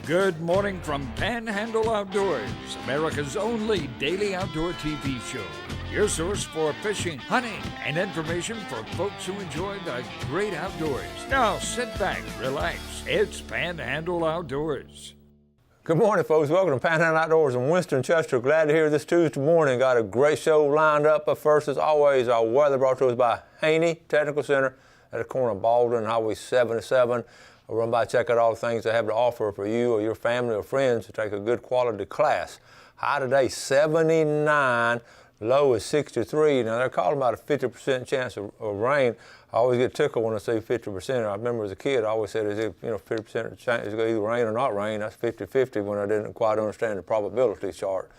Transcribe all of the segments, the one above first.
Good morning from Panhandle Outdoors, America's only daily outdoor TV show. Your source for fishing, hunting, and information for folks who enjoy the great outdoors. Now sit back, relax. It's Panhandle Outdoors. Good morning, folks. Welcome to Panhandle Outdoors in Winston, Chester. Glad to hear this Tuesday morning. Got a great show lined up. But first, as always, our weather brought to us by Haney Technical Center at the corner of Baldwin and Highway 77. I'll run by, check out all the things they have to offer for you or your family or friends to take a good quality class. High today, 79. Low is 63. Now, they're calling about a 50% chance of rain. I always get tickled when I say 50%. I remember as a kid, I always said, 50% chance it's going to either rain or not rain. That's 50-50 when I didn't quite understand the probability chart.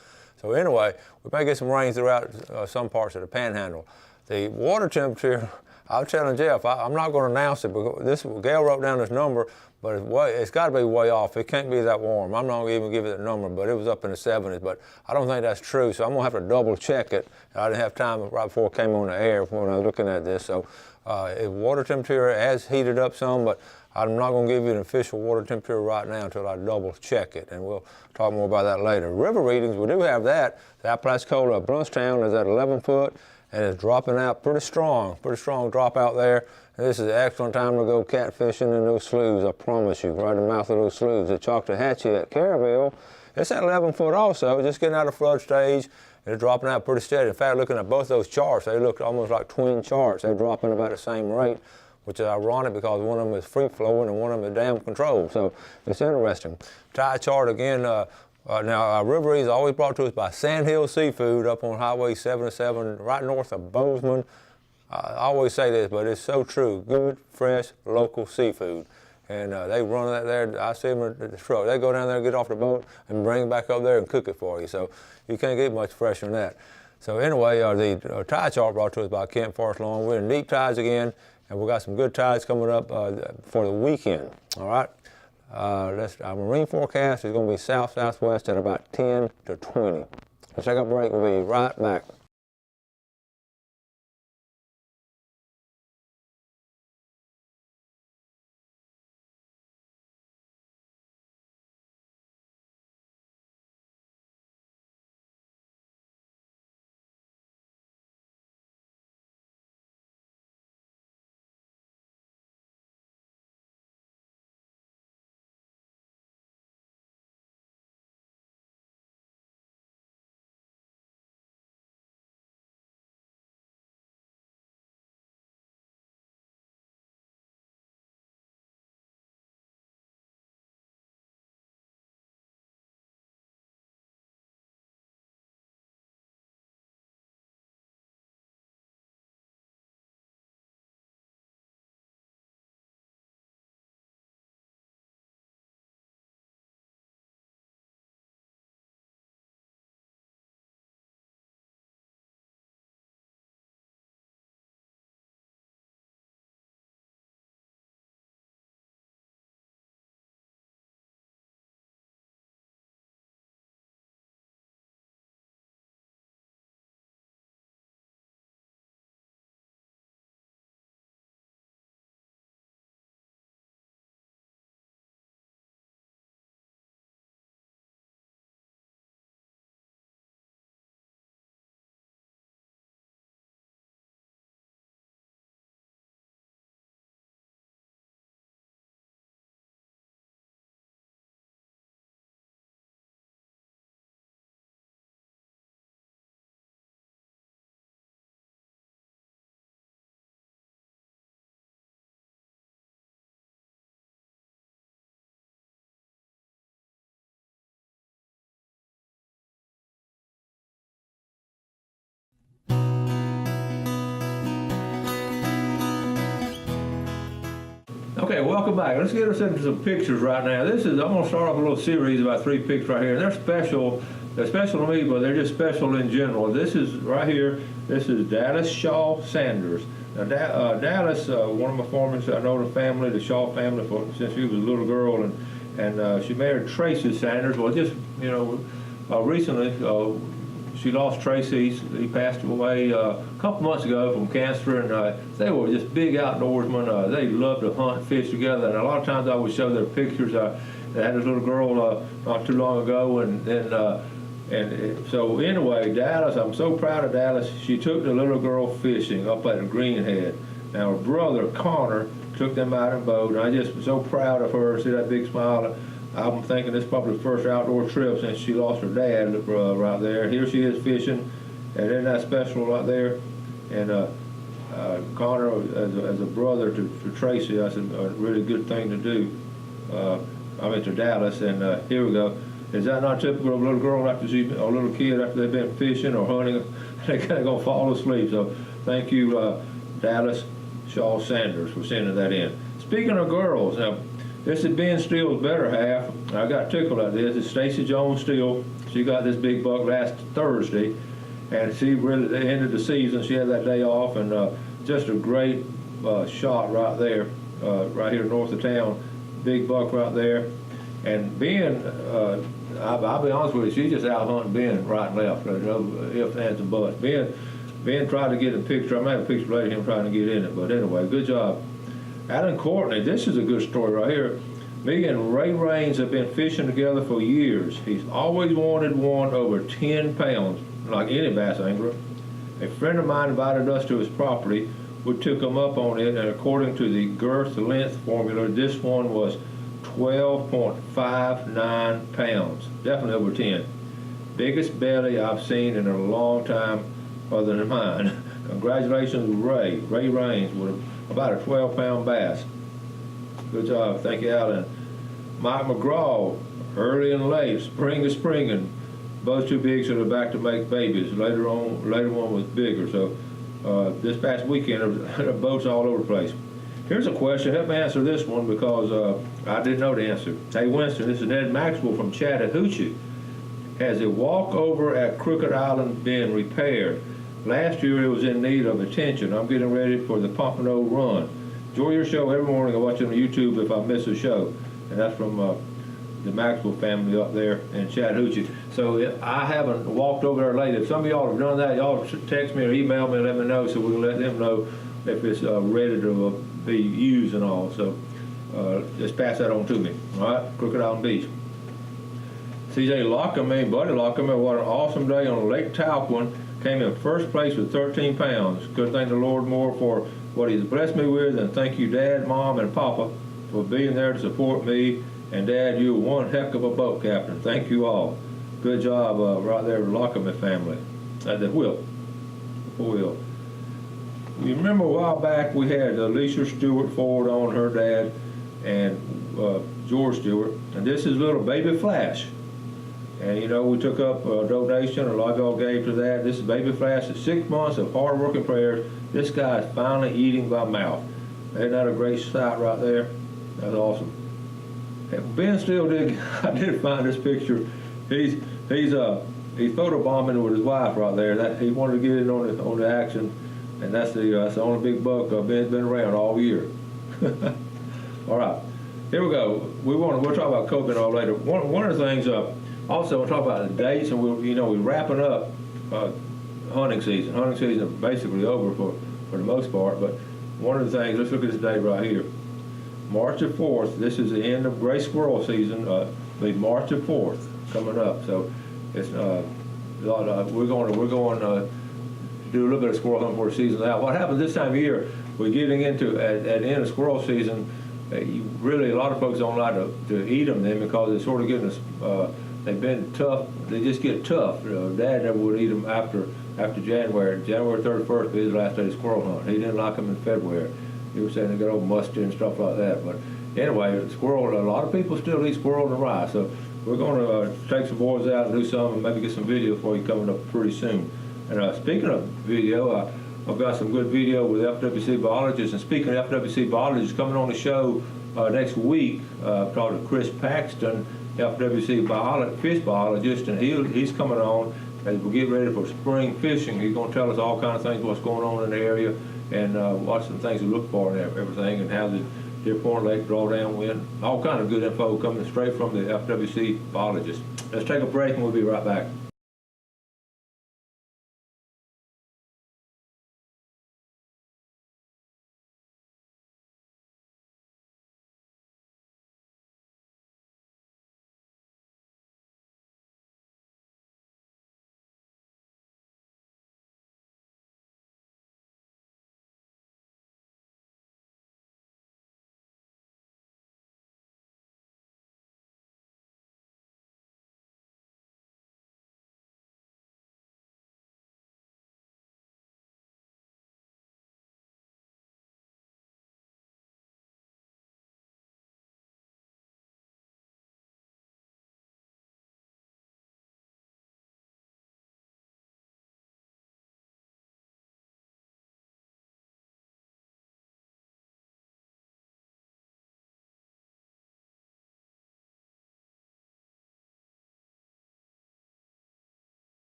So anyway, we may get some rain throughout some parts of the Panhandle. The water temperature, I was telling Jeff, I'm not going to announce it, because Gail wrote down this number, but it's got to be way off. It can't be that warm. I'm not going to even give it that number, but it was up in the 70s. But I don't think that's true, so I'm going to have to double check it. I didn't have time right before I came on the air when I was looking at this. So water temperature has heated up some, but I'm not going to give you an official water temperature right now until I double check it, and we'll talk more about that later. River readings, we do have that. The Apalachicola of Brunstown is at 11 foot. And it's dropping out pretty strong drop out there. And this is an excellent time to go catfishing in those sloughs, I promise you, right in the mouth of those sloughs. The Choctawhatchee at Caryville, it's at 11 foot also, just getting out of flood stage. And it's dropping out pretty steady. In fact, looking at both those charts, they look almost like twin charts. They're dropping about the same rate, which is ironic because one of them is free flowing and one of them is dam controlled. So it's interesting. Tide chart again. Now, our river is always brought to us by Sandhill Seafood up on Highway 77, right north of Bozeman. I always say this, but it's so true. Good, fresh, local seafood. And they run that there. I see them at the truck. They go down there, get off the boat, and bring it back up there and cook it for you. So you can't get much fresher than that. So anyway, the tide chart brought to us by Kent Forest Lawn. We're in deep tides again, and we've got some good tides coming up for the weekend. All right. Our marine forecast is going to be south-southwest at about 10 to 20. Let's take a break. We'll be right back. Okay, welcome back. Let's get us into some pictures right now. I'm going to start off a little series about 3 pictures right here. They're special. They're special to me, but they're just special in general. This is right here. This is Dallas Shaw Sanders. Now, Dallas, one of my foremans, I know the family, the Shaw family, since she was a little girl, and she married Tracy Sanders. Well, just, recently, she lost Tracy. He passed away a couple months ago from cancer, and they were just big outdoorsmen. They loved to hunt and fish together, and a lot of times I would show their pictures. They had this little girl not too long ago, and then so anyway, Dallas, I'm so proud of Dallas. She took the little girl fishing up at the Greenhead. Now her brother Connor took them out in a boat, and I just was so proud of her. See that big smile. I'm thinking this is probably the first outdoor trip since she lost her dad right there. Here she is fishing, and isn't that special right there? And Connor, as a brother to Tracy, that's a really good thing to do. I went to Dallas, and here we go. Is that not typical of a little girl after a little kid after they've been fishing or hunting? They're kind of gonna fall asleep. So thank you, Dallas Shaw Sanders, for sending that in. Speaking of girls, now this is Ben Steele's better half. I got tickled at this. It's Stacy Jones Steele. She got this big buck last Thursday, and she really ended the season. She had that day off, and just a great shot right there, right here north of town. Big buck right there. And Ben, I'll be honest with you, she just out hunting Ben right and left. No ifs, ands, and buts. Ben tried to get a picture. I might have a picture later of him trying to get in it, but anyway, good job. Alan Courtney, this is a good story right here. Me and Ray Raines have been fishing together for years. He's always wanted one over 10 pounds, like any bass angler. A friend of mine invited us to his property. We took him up on it, and according to the girth length formula, this one was 12.59 pounds, definitely over 10. Biggest belly I've seen in a long time other than mine. Congratulations, Ray Raines, with about a 12-pound bass. Good job, thank you, Alan. Mike McGraw, early and late, spring is springing. Both too big, so they're back to make babies. Later one was bigger. So this past weekend, there boats all over the place. Here's a question. Help me answer this one because I didn't know the answer. Hey, Winston, this is Ned Maxwell from Chattahoochee. Has a walkover at Crooked Island been repaired? Last year it was in need of attention. I'm getting ready for the Pompano run. Enjoy your show every morning. I watch it on YouTube if I miss a show. And that's from the Maxwell family up there in Chattahoochee. So I haven't walked over there lately. If some of y'all have done that, y'all text me or email me and let me know so we can let them know if it's ready to be used and all. So just pass that on to me. All right, Crooked Island Beach. CJ Lockerman, Buddy Lockerman, what an awesome day on Lake Talquin. Came in first place with 13 pounds. Couldn't thank the Lord more for what he's blessed me with, and thank you, Dad, Mom, and Papa for being there to support me. And Dad, you're one heck of a boat captain. Thank you all. Good job right there with the Lockerman family. The wheel. You remember a while back we had Alicia Stewart Ford on, her dad, and George Stewart, and this is little baby Flash. And you know, we took up a donation, a lot of y'all gave to that. This is baby Flash. It's 6 months of hard work and prayers. This guy is finally eating by mouth. Isn't that a great sight right there? That's awesome. And Ben Steele I did find this picture. He's photobombing with his wife right there. That he wanted to get in on the action, and that's the only big buck Ben's been around all year. All right, here we go. We'll talk about coconut later. One of the things also we'll talk about the dates, and we're wrapping up hunting season. Hunting season is basically over for the most part, but one of the things, let's look at this date right here. March the 4th, this is the end of gray squirrel season, March the 4th coming up. So it's we're going to do a little bit of squirrel hunting before the season's out. What happens this time of year, we're getting into at the end of squirrel season, really a lot of folks don't like to eat them then because they're sort of getting they've been tough. They just get tough. Dad never would eat them after January. January 31st was his last day of squirrel hunt. He didn't like them in February. He was saying they got all musty and stuff like that. But anyway, squirrel, a lot of people still eat squirrel and rice. So we're going to take some boys out and do some and maybe get some video for you coming up pretty soon. And speaking of video, I've got some good video with FWC biologists. And speaking of FWC biologists, coming on the show next week, talking to Chris Paxton, FWC fish biologist, and he's coming on as we get ready for spring fishing. He's going to tell us all kinds of things, what's going on in the area, and what some things to look for and everything, and how the Deer Point Lake drawdown went. All kind of good info coming straight from the FWC biologist. Let's take a break and we'll be right back.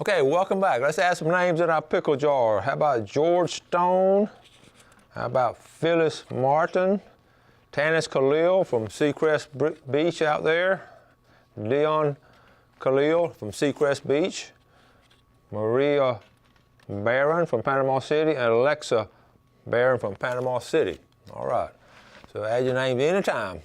Okay, welcome back. Let's add some names in our pickle jar. How about George Stone? How about Phyllis Martin? Tanis Khalil from Seacrest Beach out there. Leon Khalil from Seacrest Beach. Maria Barron from Panama City, and Alexa Barron from Panama City. All right, so add your name anytime.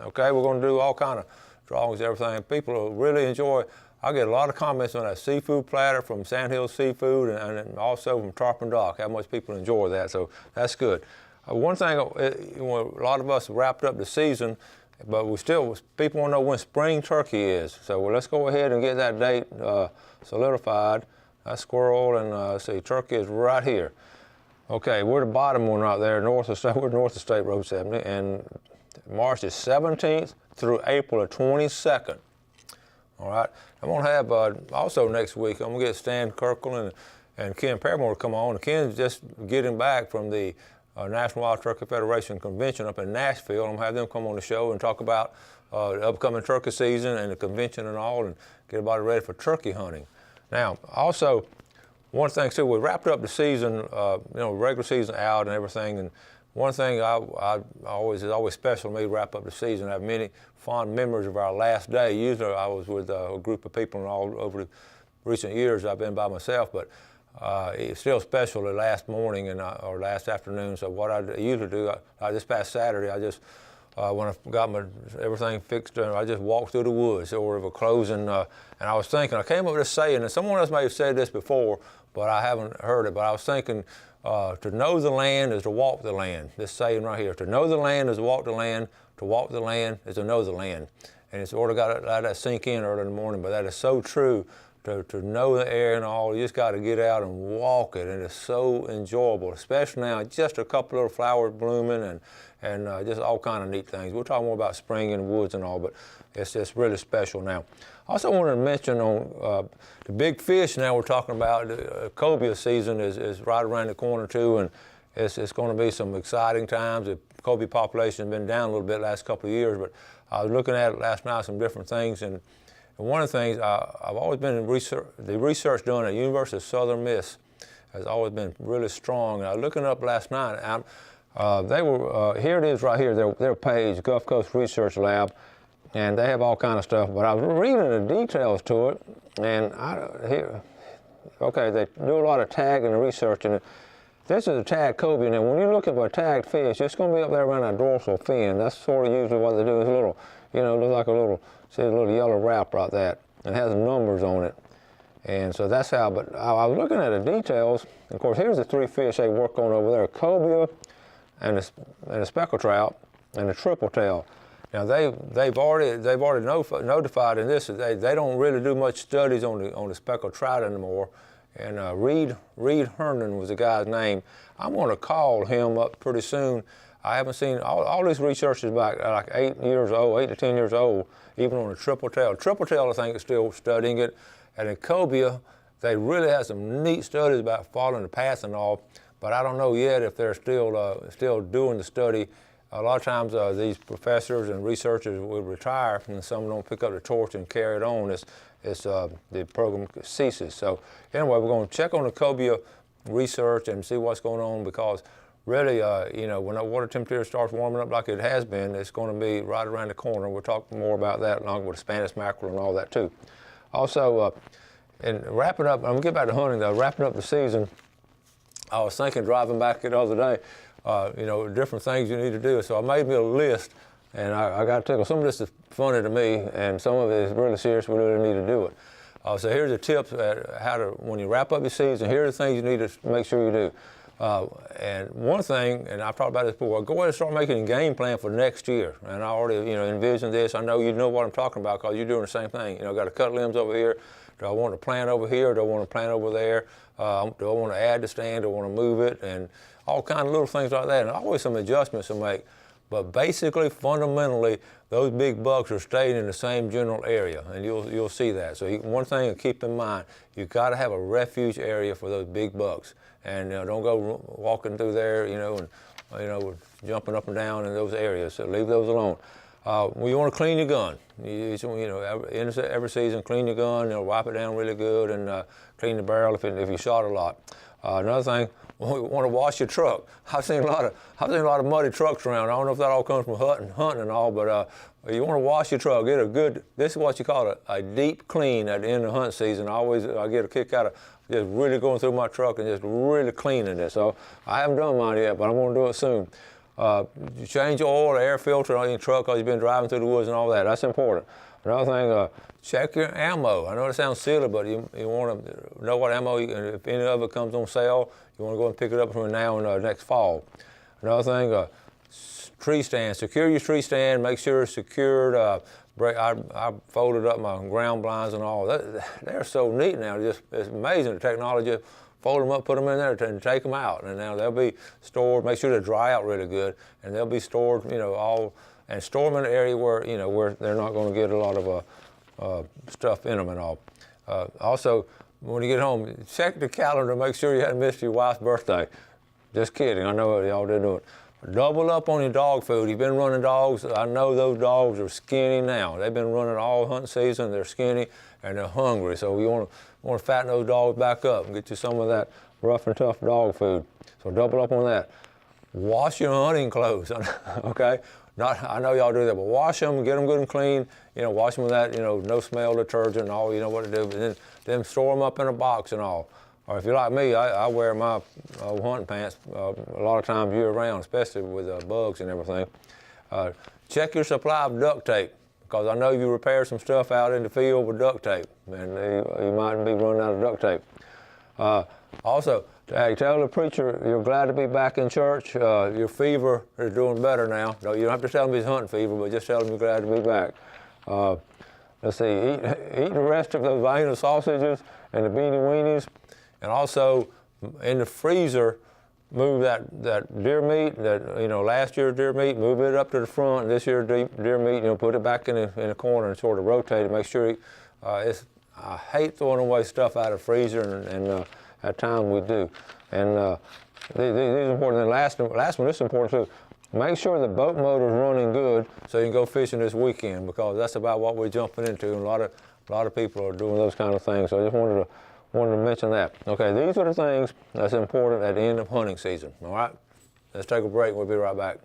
Okay, we're going to do all kind of drawings, everything. People really enjoy. I get a lot of comments on that seafood platter from Sandhill Seafood and also from Tarpon Dock, how much people enjoy that, so that's good. One thing, a lot of us wrapped up the season, but people want to know when spring turkey is. So let's go ahead and get that date solidified. That's squirrel, and let's see, turkey is right here. Okay, we're the bottom one right there, we're north of State Road 70, and March is 17th through April the 22nd. All right, I'm going to have also next week, I'm going to get Stan Kirkland and Ken Paramore to come on. Ken's just getting back from the National Wild Turkey Federation convention up in Nashville. I'm going to have them come on the show and talk about the upcoming turkey season and the convention and all, and get everybody ready for turkey hunting. Now, also, one thing too, we wrapped up the season, regular season out and everything, and one thing is always special to me to wrap up the season. I have many fond memories of our last day. Usually I was with a group of people, and all over the recent years I've been by myself, but it's still special the last morning or last afternoon. So what I usually do, this past Saturday, I just, when I got everything fixed, I just walked through the woods over the closing, and I was thinking, I came up with this saying, and someone else may have said this before, but I haven't heard it, but I was thinking, to know the land is to walk the land. This saying right here, to know the land is to walk the land is to know the land. And it's sort of got to let that sink in early in the morning, but that is so true. To know the air and all, you just got to get out and walk it, and it's so enjoyable, especially now, just a couple little flowers blooming and just all kind of neat things. We'll talk more about spring in the woods and all, but it's just really special now. I also wanted to mention on the big fish now we're talking about, the cobia season is right around the corner too, and it's going to be some exciting times. The cobia population has been down a little bit the last couple of years, but I was looking at it last night, some different things, and one of the things I've always been in research, the research done at University of Southern Miss has always been really strong. And I was looking up last night, they were, here it is right here, their page, Gulf Coast Research Lab, and they have all kind of stuff, but I was reading the details to it, and they do a lot of tagging and research, and this is a tagged cobia. Now, when you look at a tagged fish, it's going to be up there around that dorsal fin. That's sort of usually what they do. It's a little, looks like a little yellow wrap right there. It has numbers on it. And so that's how, but I was looking at the details. Of course, here's the three fish they work on over there, cobia and a speckled trout and a triple tail. Now, they've already notified in this that they don't really do much studies on the speckled trout anymore. And Reed Herndon was the guy's name. I'm going to call him up pretty soon. I haven't seen all these researchers back like 8 to 10 years old, even on the triple tail. Triple tail, I think, is still studying it. And in cobia, they really have some neat studies about following the path and all, but I don't know yet if they're still doing the study. A lot of times these professors and researchers will retire, and some don't pick up the torch and carry it on. The program ceases. So anyway, we're going to check on the cobia research and see what's going on, because really, when the water temperature starts warming up like it has been, it's going to be right around the corner. We'll talk more about that along with Spanish mackerel and all that too. Also, in wrapping up, I'm going to get back to hunting though, wrapping up the season, I was thinking driving back the other day, different things you need to do. So I made me a list, and I got to tell you, some of this is funny to me, and some of it is really serious. We really need to do it. So here's the tips at when you wrap up your season. Here are the things you need to make sure you do. And one thing, and I've talked about this before, go ahead and start making a game plan for next year. And I already, envision this. I know you know what I'm talking about because you're doing the same thing. I got to cut limbs over here. Do I want to plant over here? Do I want to plant over there? Do I want to add the stand? Do I want to move it? And all kind of little things like that. And always some adjustments to make. But basically, fundamentally, those big bucks are staying in the same general area, and you'll see that. So one thing to keep in mind, you've got to have a refuge area for those big bucks. And don't go walking through there, and jumping up and down in those areas. So leave those alone. You want to clean your gun. You know, every season, clean your gun. You know, wipe it down really good and clean the barrel if you shot a lot. Another thing, you want to wash your truck. I've seen a lot of muddy trucks around. I don't know if that all comes from hunting and all, but you want to wash your truck. Get a good. This is what you call a deep clean at the end of the hunt season. I get a kick out of just really going through my truck and just really cleaning it. So I haven't done mine yet, but I'm going to do it soon. You change your oil, air filter on your truck because you've been driving through the woods and all that. That's important. Another thing, check your ammo. I know it sounds silly, but you want to know what ammo, if any of it comes on sale, you want to go and pick it up between now and next fall. Another thing, tree stand. Secure your tree stand. Make sure it's secured. I folded up my ground blinds and all. They're so neat now. It's amazing, the technology. Fold them up, put them in there, and take them out. And now they'll be stored. Make sure they dry out really good, and they'll be stored, you know, and store them in an area where, you know, where they're not going to get a lot of stuff in them and all. Also, when you get home, check the calendar. Make sure you hadn't missed your wife's birthday. Just kidding. I know y'all didn't do it. Double up on your dog food. You've been running dogs. I know those dogs are skinny now. They've been running all hunting season. They're skinny and they're hungry. So you want to fatten those dogs back up and get you some of that rough and tough dog food. So double up on that. Wash your hunting clothes. Okay. I know y'all do that, but wash them, get them good and clean. You know, wash them with that, you know, no smell detergent and all. You know what to do. But then store them up in a box and all. Or if you're like me, I wear my hunting pants a lot of times year round, especially with bugs and everything. Check your supply of duct tape, because I know you repair some stuff out in the field with duct tape, and you might be running out of duct tape. Also, tell the preacher you're glad to be back in church. Your fever is doing better now. No, you don't have to tell him he's hunting fever, but just tell him you're glad to be back. Let's see, eat the rest of those Vienna sausages and the beanie weenies. And also, in the freezer, move that deer meat, last year's deer meat, move it up to the front. This year's deer meat, put it back in the corner and sort of rotate it. Make sure I hate throwing away stuff out of the freezer, and at times we do. And these are important. And last one, this is important too. Make sure the boat motor's running good so you can go fishing this weekend, because that's about what we're jumping into. And a lot of people are doing those kind of things. So I just wanted to mention that. Okay, these are the things that's important at the end of hunting season. All right, let's take a break. We'll be right back.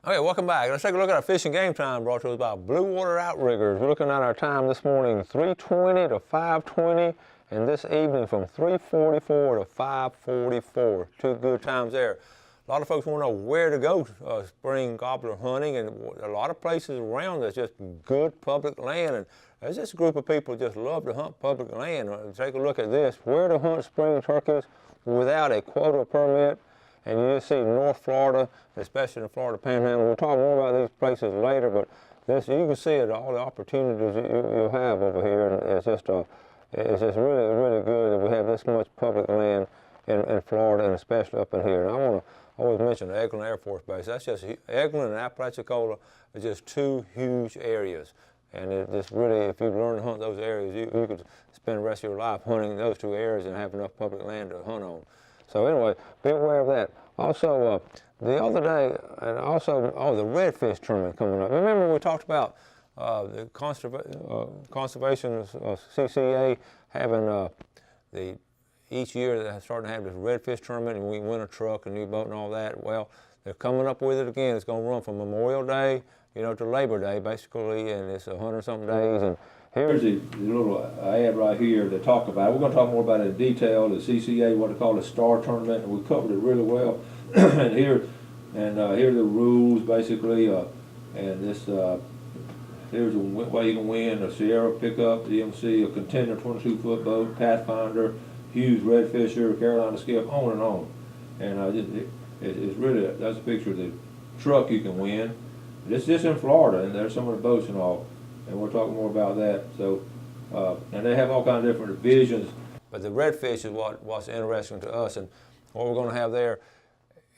Okay, welcome back. Let's take a look at our fishing game time brought to us by Blue Water Outriggers. We're looking at our time this morning, 3:20 to 5:20, and this evening from 3:44 to 5:44. Two good times there. A lot of folks want to know where to go spring gobbler hunting, and a lot of places around there's just good public land, and there's just a group of people who just love to hunt public land. Take a look at this, where to hunt spring turkeys without a quota permit. And you just see North Florida, especially in the Florida Panhandle. We'll talk more about these places later, but this, you can see it, all the opportunities you have over here, and it's just really, really good that we have this much public land in Florida, and especially up in here. And I want to always mention the Eglin Air Force Base. That's just, Eglin and Apalachicola are just two huge areas. And it just really, if you learn to hunt those areas, you could spend the rest of your life hunting those two areas and have enough public land to hunt on. So anyway, be aware of that. Also, the other day, and also, the redfish tournament coming up. Remember we talked about the conservation CCA having each year they're starting to have this redfish tournament, and we win a truck, a new boat, and all that. Well, they're coming up with it again. It's going to run from Memorial Day, to Labor Day, basically, and it's 100-something days. And here's the little ad right here to talk about it. We're going to talk more about it in detail. The CCA, what they call the Star Tournament, and we covered it really well. and here are the rules basically. And this here's a way you can win: a Sierra pickup, DMC, a Contender 22-foot boat, Pathfinder, Hughes Redfisher, Carolina Skiff, on and on. And it's really, that's a picture of the truck you can win. It's just in Florida, and there's some of the boats and all. And we'll talk more about that. So, and they have all kinds of different divisions. But the redfish is what's interesting to us, and what we're going to have there.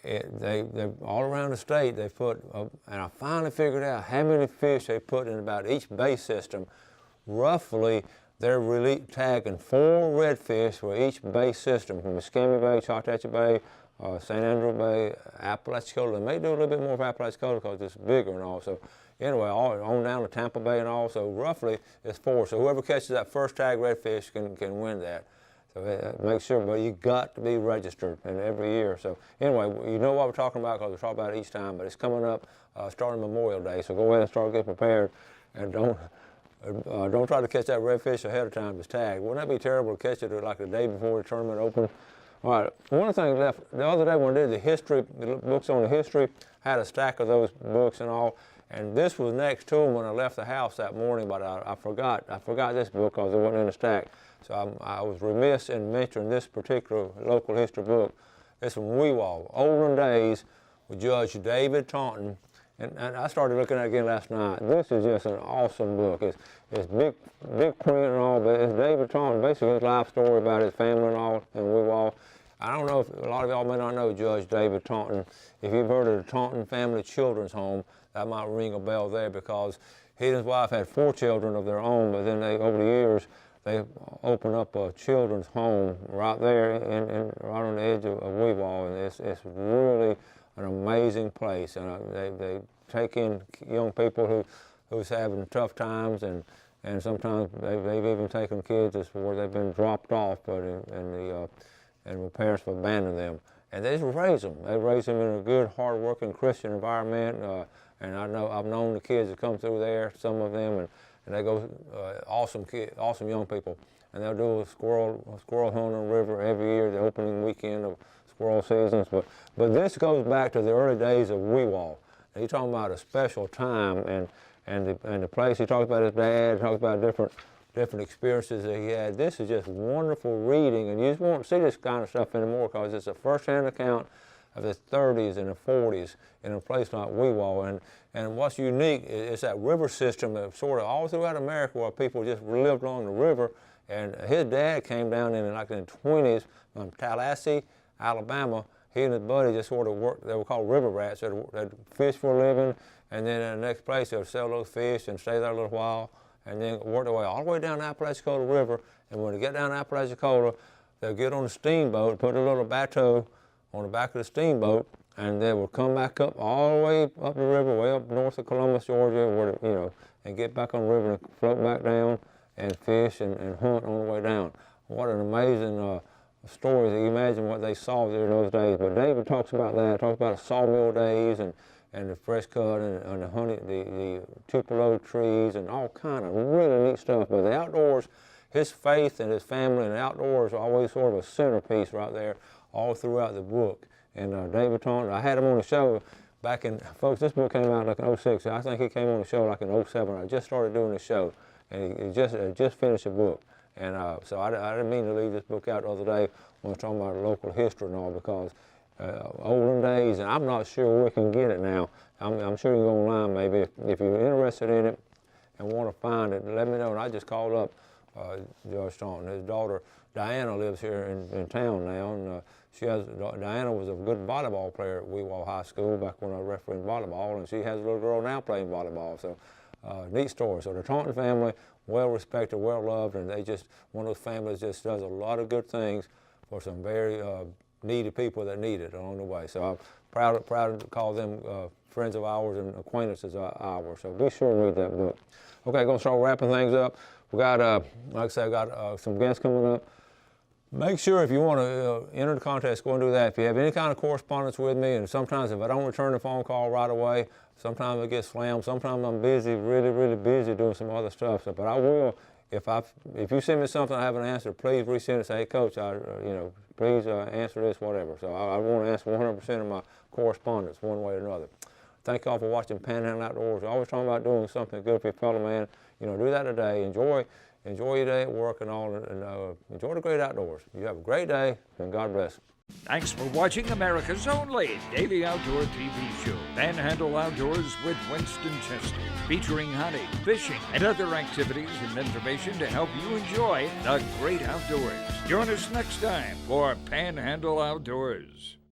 They all around the state. They put, and I finally figured out how many fish they put in about each bay system. Roughly, they're really tagging 4 redfish for each bay system, from Muscogee Bay, Chattahoochee Bay, St. Andrew Bay, Apalachicola. They may do a little bit more for Apalachicola because it's bigger and all. So anyway, all on down to Tampa Bay and all. So roughly it's 4. So whoever catches that first tag redfish can win that. So make sure, but you got to be registered in every year. So anyway, you know what we're talking about because we talk about it each time. But it's coming up starting Memorial Day. So go ahead and start getting prepared, and don't try to catch that redfish ahead of time. It's tagged. Wouldn't that be terrible to catch it like the day before the tournament opens? All right, one thing left, the other day when I did the books on the history, had a stack of those books and all, and this was next to them when I left the house that morning, but I forgot this book because it wasn't in the stack. So I was remiss in mentioning this particular local history book. It's from Weewall, Olden Days, with Judge David Taunton, and I started looking at it again last night. This is just an awesome book. It's big print and all, but it's David Taunton, basically his life story about his family and all in Weewall. I don't know if a lot of y'all may not know Judge David Taunton. If you've heard of the Taunton Family Children's Home, that might ring a bell there because he and his wife had 4 children of their own, but then over the years, they opened up a children's home right there right on the edge of Weewall, and it's really an amazing place. And they take in young people who's having tough times, and sometimes they've even taken kids where they've been dropped off, but and the parents have abandoned them. And they just raise them. They raise them in a good, hard-working Christian environment. And I've known the kids that come through there, some of them, and they go awesome young people. And they'll do a squirrel hunt on the river every year, the opening weekend of squirrel seasons. But this goes back to the early days of Weewall. Now, you're talking about a special time, and the place. He talks about his dad. He talks about different experiences that he had. This is just wonderful reading, and you just won't see this kind of stuff anymore because it's a first-hand account of the 30s and the 40s in a place like Weewall. And what's unique is that river system that sort of all throughout America where people just lived along the river. And his dad came down in the 20s from Tallahassee, Alabama. He and his buddy just sort of worked. They were called river rats. They'd fish for a living, and then in the next place they'd sell those fish and stay there a little while, and then work their way all the way down the Apalachicola River. And when they get down to Apalachicola, they'll get on a steamboat, put a little bateau on the back of the steamboat, and they will come back up all the way up the river, way up north of Columbus, Georgia, and get back on the river and float back down and fish and hunt on the way down. What an amazing story. You imagine what they saw there in those days. But David talks about that, talks about the sawmill days and the fresh cut and the honey, the tupelo trees and all kind of really neat stuff. But the outdoors, his faith and his family and outdoors are always sort of a centerpiece right there all throughout the book. And David Taunton, I had him on the show back in, folks, this book came out like in '06. I think he came on the show like in '07. I just started doing the show, and he just finished the book. And so I didn't mean to leave this book out the other day when I was talking about local history and all, because olden days, and I'm not sure where we can get it now. I'm sure you can go online maybe. If you're interested in it and want to find it, let me know. And I just called up Judge Taunton. His daughter Diana lives here in town now, and Diana was a good volleyball player at Weewall High School back when I refereed volleyball, and she has a little girl now playing volleyball. So neat story. So the Taunton family, well respected, well loved, and they just one of those families just does a lot of good things for some very needy people that need it along the way. So I'm proud to call them friends of ours and acquaintances of ours. So be sure to read that book. Okay, going to start wrapping things up. We got, like I said, got some guests coming up. Make sure if you want to enter the contest, go and do that. If you have any kind of correspondence with me, and sometimes if I don't return the phone call right away, sometimes it gets slammed. Sometimes I'm busy, really busy doing some other stuff. So, but I will, if you send me something I haven't answered, please resend it. Say, hey, Coach, please answer this, whatever. So I want to answer 100% of my correspondence, one way or another. Thank y'all for watching Panhandle Outdoors. We're always talking about doing something good for your fellow man. Do that today. Enjoy your day at work and all, and enjoy the great outdoors. You have a great day, and God bless. Thanks for watching America's only daily outdoor TV show, Panhandle Outdoors with Winston Chester, featuring hunting, fishing, and other activities and information to help you enjoy the great outdoors. Join us next time for Panhandle Outdoors.